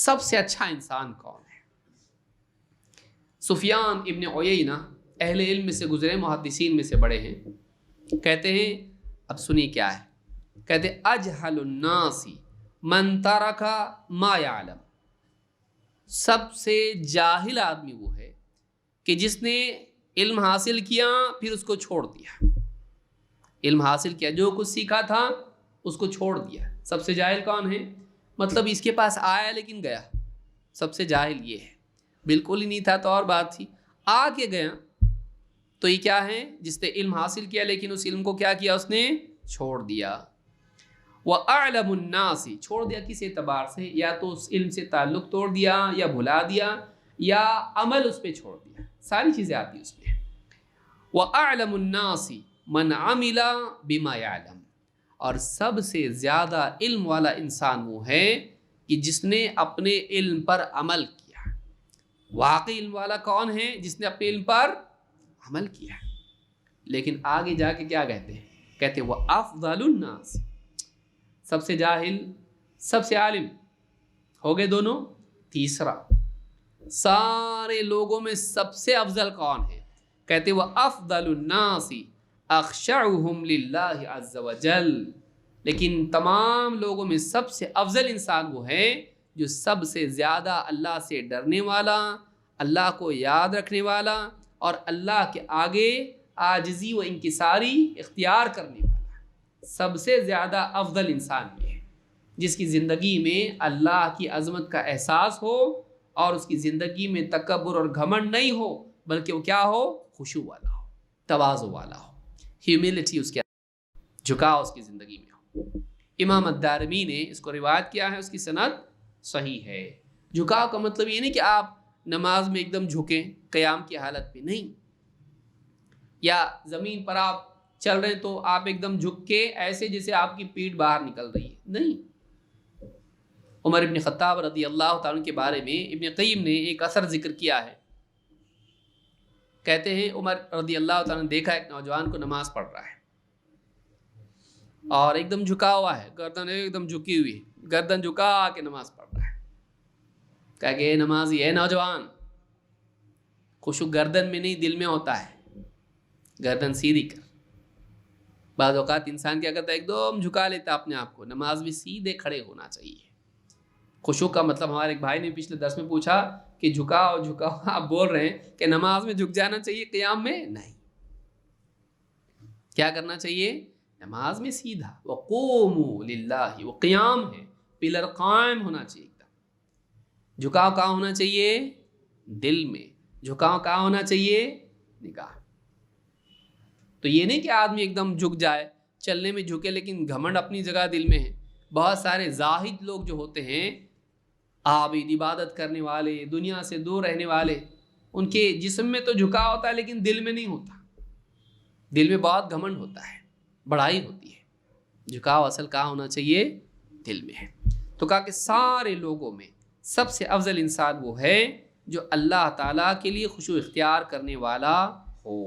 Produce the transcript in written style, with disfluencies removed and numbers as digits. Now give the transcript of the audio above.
सबसे अच्छा इंसान कौन है? सुफियान इब्न उयैना अहले इल्म में से गुजरे, मुहद्दिसीन में से बड़े हैं। कहते हैं, अब सुनिए क्या है। कहते अजहलुन्नासी मन तरका मा यालम, सबसे जाहिल आदमी वो है कि जिसने इल्म हासिल किया फिर उसको छोड़ दिया। इल्म हासिल किया, जो कुछ सीखा था उसको छोड़ दिया। सबसे जाहिल कौन है? मतलब इसके पास आया लेकिन गया, सबसे जाहिल ये है। बिल्कुल ही नहीं था तो और बात थी, आके गया तो ये क्या है? जिसने इल्म हासिल किया लेकिन उस इल्म को क्या किया? उसने छोड़ दिया। वह अअलमुन्नासी, छोड़ दिया किस एतबार से? या तो उस इल्म से ताल्लुक़ तोड़ दिया, या भुला दिया, या अमल उस पर छोड़ दिया, सारी चीज़ें आती उसमें। वह अअलमुन्नासी मन अमिला बिमा यालम, और सबसे ज़्यादा इल्म वाला इंसान वो है कि जिसने अपने इल्म पर अमल किया। वाकई इल्म वाला कौन है? जिसने अपने इल्म पर अमल किया। लेकिन आगे जाके क्या कहते हैं? कहते हैं वह अफ़ज़लुन्नास, सबसे जाहिल सबसे आलिम हो गए दोनों। तीसरा, सारे लोगों में सबसे अफजल कौन है? कहते वह अफ़ज़लुन्नासी अख़शअहुम लिल्लाहि अज़्ज़ व जल, लेकिन तमाम लोगों में सबसे अफजल इंसान वो है जो सबसे ज़्यादा अल्लाह से डरने वाला, अल्लाह को याद रखने वाला और अल्लाह के आगे आजिज़ी व इंकिसारी इख्तियार करने वाला। सबसे ज़्यादा अफजल इंसान ये है जिसकी ज़िंदगी में अल्लाह की अज़मत का एहसास हो और उसकी ज़िंदगी में तकब्बुर और घमंड नहीं हो, बल्कि वो क्या हो? खुशू वाला हो, तवाज़ु वाला हो, ह्यूमिलिटी उसके झुकाव उसकी ज़िंदगी में हो। इमाम अद्दारमी ने इसको रिवायत किया है, उसकी सनद सही है। झुकाव का मतलब ये नहीं कि आप नमाज में एकदम झुकें क़याम की हालत में, नहीं, या ज़मीन पर आप चल रहे हैं तो आप एकदम झुक के ऐसे जैसे आपकी पीठ बाहर निकल रही है, नहीं। उमर इब्न ख़त्ताब रज़ी अल्लाह ताला के बारे में इब्न क़य्यिम ने एक असर ज़िक्र किया है। कहते हैं उमर रज़ी अल्लाह ताला ने देखा एक नौजवान को नमाज पढ़ रहा है और एकदम झुका हुआ है, गर्दन एकदम झुकी हुई है, गर्दन झुका के नमाज पढ़ रहा है। कहा कि नमाजी है नौजवान, खुशू गर्दन में नहीं दिल में होता है, गर्दन सीधी कर। बाज़ औक़ात इंसान क्या करता है? एकदम झुका लेता अपने आप को। नमाज में सीधे खड़े होना चाहिए। खुशू का मतलब हमारे एक भाई ने पिछले दर्स में पूछा कि झुकाओ झुकाओ, आप बोल रहे हैं कि नमाज में झुक जाना चाहिए, क़याम में नहीं। क्या करना चाहिए? नमाज में सीधा, वक़ूमू लिल्लाहि, वो क़याम है, पिलर कायम होना चाहिए एकदम। झुकाव कहाँ होना चाहिए? दिल में। झुकाव कहाँ होना चाहिए? निगाह। तो ये नहीं कि आदमी एकदम झुक जाए, चलने में झुके लेकिन घमंड अपनी जगह दिल में है। बहुत सारे जाहिद लोग जो होते हैं, आबिद, इबादत करने वाले, दुनिया से दूर रहने वाले, उनके जिस्म में तो झुकाव होता है लेकिन दिल में नहीं होता। दिल में बहुत घमंड होता है, बड़ाई होती है। झुकाव असल कहाँ होना चाहिए? दिल में है। तो कहा कि सारे लोगों में सबसे अफजल इंसान वो है जो अल्लाह ताला के लिए खुशू इख्तियार करने वाला हो।